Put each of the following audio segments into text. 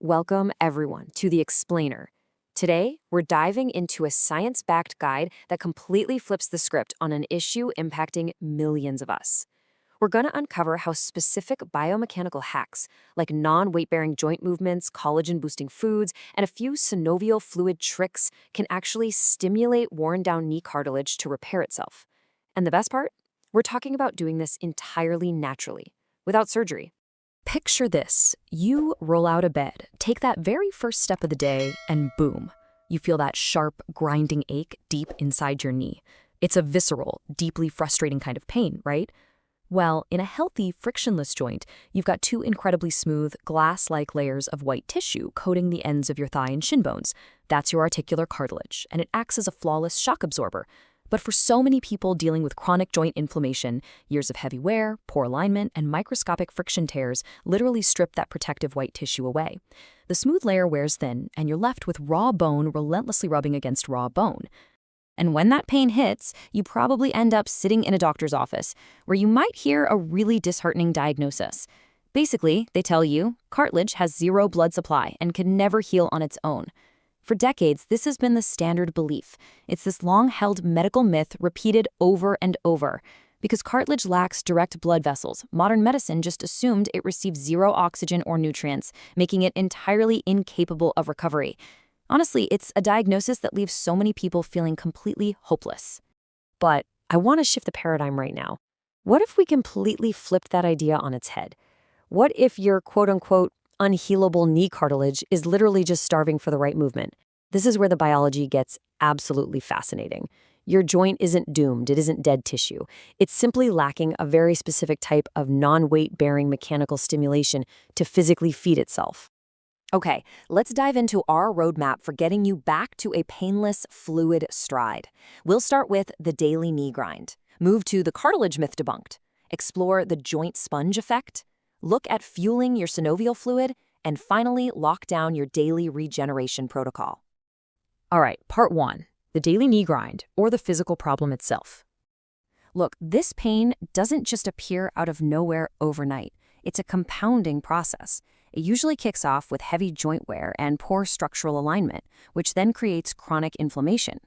Welcome, everyone, to The Explainer. Today, we're diving into a science-backed guide that completely flips the script on an issue impacting millions of us. We're going to uncover how specific biomechanical hacks, like non-weight-bearing joint movements, collagen-boosting foods, and a few synovial fluid tricks can actually stimulate worn-down knee cartilage to repair itself. And the best part? We're talking about doing this entirely naturally, without surgery. Picture this. You roll out of bed, take that very first step of the day, and boom, you feel that sharp, grinding ache deep inside your knee. It's a visceral, deeply frustrating kind of pain, right? Well, in a healthy, frictionless joint, you've got two incredibly smooth, glass-like layers of white tissue coating the ends of your thigh and shin bones. That's your articular cartilage, and it acts as a flawless shock absorber. But for so many people dealing with chronic joint inflammation, years of heavy wear, poor alignment, and microscopic friction tears literally strip that protective white tissue away. The smooth layer wears thin, and you're left with raw bone relentlessly rubbing against raw bone. And when that pain hits, you probably end up sitting in a doctor's office, where you might hear a really disheartening diagnosis. Basically, they tell you cartilage has zero blood supply and can never heal on its own. For decades, this has been the standard belief. It's this long-held medical myth repeated over and over. Because cartilage lacks direct blood vessels, modern medicine just assumed it receives zero oxygen or nutrients, making it entirely incapable of recovery. Honestly, it's a diagnosis that leaves so many people feeling completely hopeless. But I want to shift the paradigm right now. What if we completely flipped that idea on its head? What if your quote-unquote unhealable knee cartilage is literally just starving for the right movement? This is where the biology gets absolutely fascinating. Your joint isn't doomed, it isn't dead tissue. It's simply lacking a very specific type of non-weight-bearing mechanical stimulation to physically feed itself. Okay, let's dive into our roadmap for getting you back to a painless, fluid stride. We'll start with the daily knee grind, move to the cartilage myth debunked, explore the joint sponge effect, look at fueling your synovial fluid, and finally lock down your daily regeneration protocol. All right, part 1, the daily knee grind, or the physical problem itself. Look, this pain doesn't just appear out of nowhere overnight. It's a compounding process. It usually kicks off with heavy joint wear and poor structural alignment, which then creates chronic inflammation.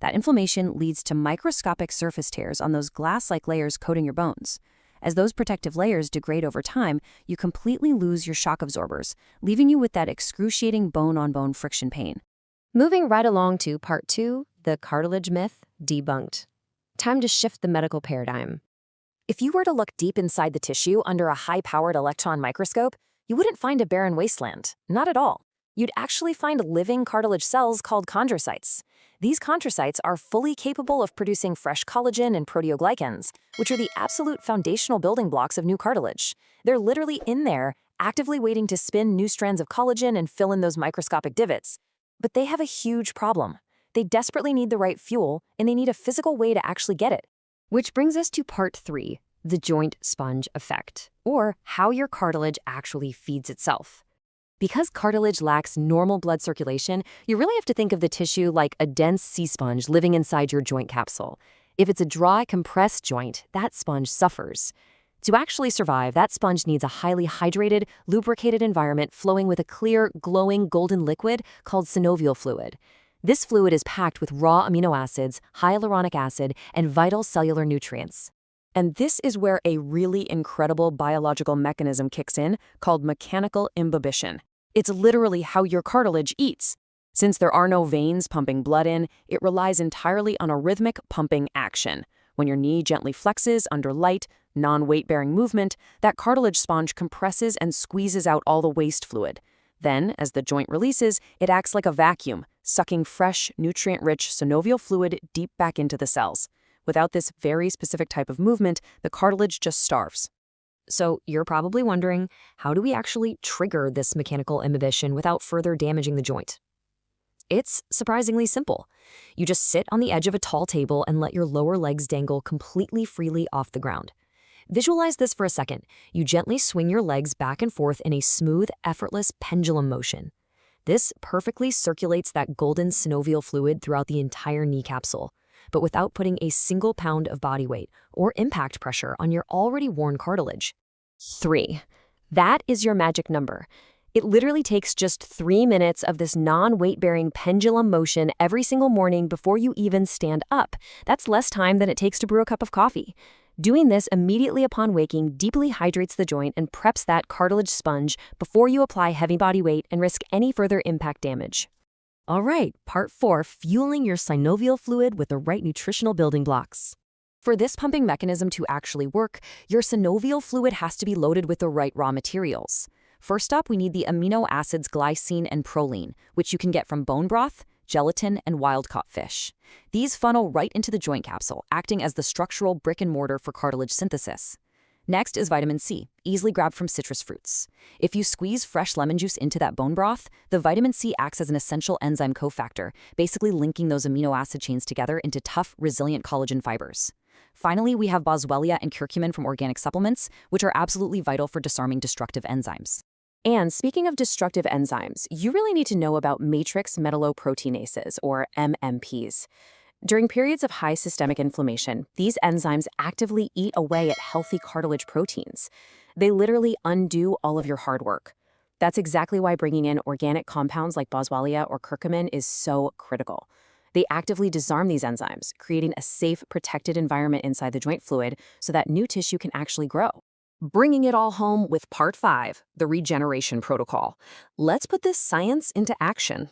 That inflammation leads to microscopic surface tears on those glass-like layers coating your bones. As those protective layers degrade over time, you completely lose your shock absorbers, leaving you with that excruciating bone-on-bone friction pain. Moving right along to part 2, the cartilage myth debunked. Time to shift the medical paradigm. If you were to look deep inside the tissue under a high-powered electron microscope, you wouldn't find a barren wasteland. Not at all. You'd actually find living cartilage cells called chondrocytes. These chondrocytes are fully capable of producing fresh collagen and proteoglycans, which are the absolute foundational building blocks of new cartilage. They're literally in there, actively waiting to spin new strands of collagen and fill in those microscopic divots. But they have a huge problem. They desperately need the right fuel, and they need a physical way to actually get it. Which brings us to part 3, the joint sponge effect, or how your cartilage actually feeds itself. Because cartilage lacks normal blood circulation, you really have to think of the tissue like a dense sea sponge living inside your joint capsule. If it's a dry, compressed joint, that sponge suffers. To actually survive, that sponge needs a highly hydrated, lubricated environment flowing with a clear, glowing golden liquid called synovial fluid. This fluid is packed with raw amino acids, hyaluronic acid, and vital cellular nutrients. And this is where a really incredible biological mechanism kicks in called mechanical imbibition. It's literally how your cartilage eats. Since there are no veins pumping blood in, it relies entirely on a rhythmic pumping action. When your knee gently flexes under light, non-weight-bearing movement, that cartilage sponge compresses and squeezes out all the waste fluid. Then, as the joint releases, it acts like a vacuum, sucking fresh, nutrient-rich synovial fluid deep back into the cells. Without this very specific type of movement, the cartilage just starves. So you're probably wondering, how do we actually trigger this mechanical imbibition without further damaging the joint? It's surprisingly simple. You just sit on the edge of a tall table and let your lower legs dangle completely freely off the ground. Visualize this for a second. You gently swing your legs back and forth in a smooth, effortless pendulum motion. This perfectly circulates that golden synovial fluid throughout the entire knee capsule, but without putting a single pound of body weight or impact pressure on your already worn cartilage. 3. That is your magic number. It literally takes just 3 minutes of this non-weight-bearing pendulum motion every single morning before you even stand up. That's less time than it takes to brew a cup of coffee. Doing this immediately upon waking deeply hydrates the joint and preps that cartilage sponge before you apply heavy body weight and risk any further impact damage. All right, part 4, fueling your synovial fluid with the right nutritional building blocks. For this pumping mechanism to actually work, your synovial fluid has to be loaded with the right raw materials. First up, we need the amino acids glycine and proline, which you can get from bone broth, gelatin, and wild-caught fish. These funnel right into the joint capsule, acting as the structural brick and mortar for cartilage synthesis. Next is vitamin C, easily grabbed from citrus fruits. If you squeeze fresh lemon juice into that bone broth, the vitamin C acts as an essential enzyme cofactor, basically linking those amino acid chains together into tough, resilient collagen fibers. Finally, we have boswellia and curcumin from organic supplements, which are absolutely vital for disarming destructive enzymes. And speaking of destructive enzymes, you really need to know about matrix metalloproteinases, or MMPs. During periods of high systemic inflammation, these enzymes actively eat away at healthy cartilage proteins. They literally undo all of your hard work. That's exactly why bringing in organic compounds like boswellia or curcumin is so critical. They actively disarm these enzymes, creating a safe, protected environment inside the joint fluid so that new tissue can actually grow. Bringing it all home with Part 5, the Regeneration Protocol. Let's put this science into action.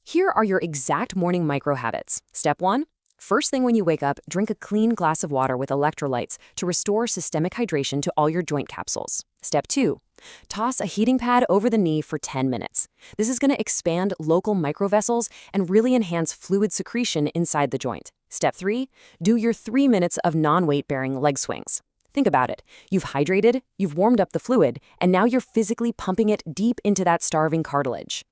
Here are your exact morning micro-habits. Step 1. First thing when you wake up, drink a clean glass of water with electrolytes to restore systemic hydration to all your joint capsules. Step 2. Toss a heating pad over the knee for 10 minutes. This is going to expand local microvessels and really enhance fluid secretion inside the joint. Step 3. Do your 3 minutes of non-weight-bearing leg swings. Think about it. You've hydrated, you've warmed up the fluid, and now you're physically pumping it deep into that starving cartilage.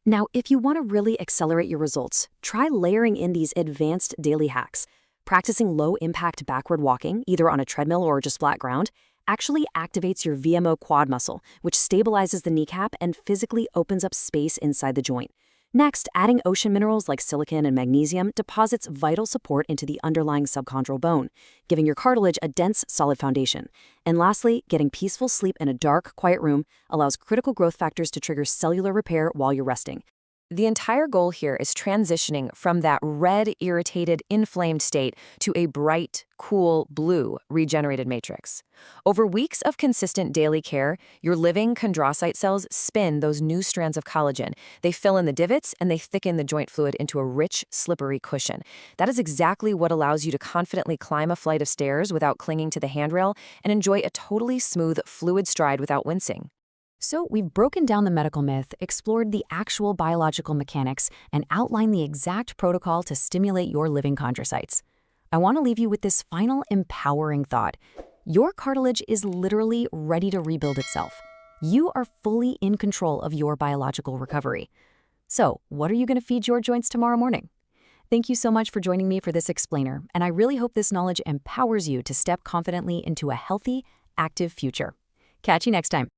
Now, if you want to really accelerate your results, try layering in these advanced daily hacks. Practicing low-impact backward walking, either on a treadmill or just flat ground, actually activates your VMO quad muscle, which stabilizes the kneecap and physically opens up space inside the joint. Next, adding ocean minerals like silicon and magnesium deposits vital support into the underlying subchondral bone, giving your cartilage a dense, solid foundation. And lastly, getting peaceful sleep in a dark, quiet room allows critical growth factors to trigger cellular repair while you're resting. The entire goal here is transitioning from that red, irritated, inflamed state to a bright, cool, blue, regenerated matrix. Over weeks of consistent daily care, your living chondrocyte cells spin those new strands of collagen. They fill in the divots and they thicken the joint fluid into a rich, slippery cushion. That is exactly what allows you to confidently climb a flight of stairs without clinging to the handrail and enjoy a totally smooth, fluid stride without wincing. So we've broken down the medical myth, explored the actual biological mechanics, and outlined the exact protocol to stimulate your living chondrocytes. I want to leave you with this final empowering thought. Your cartilage is literally ready to rebuild itself. You are fully in control of your biological recovery. So, what are you going to feed your joints tomorrow morning? Thank you so much for joining me for this explainer, and I really hope this knowledge empowers you to step confidently into a healthy, active future. Catch you next time.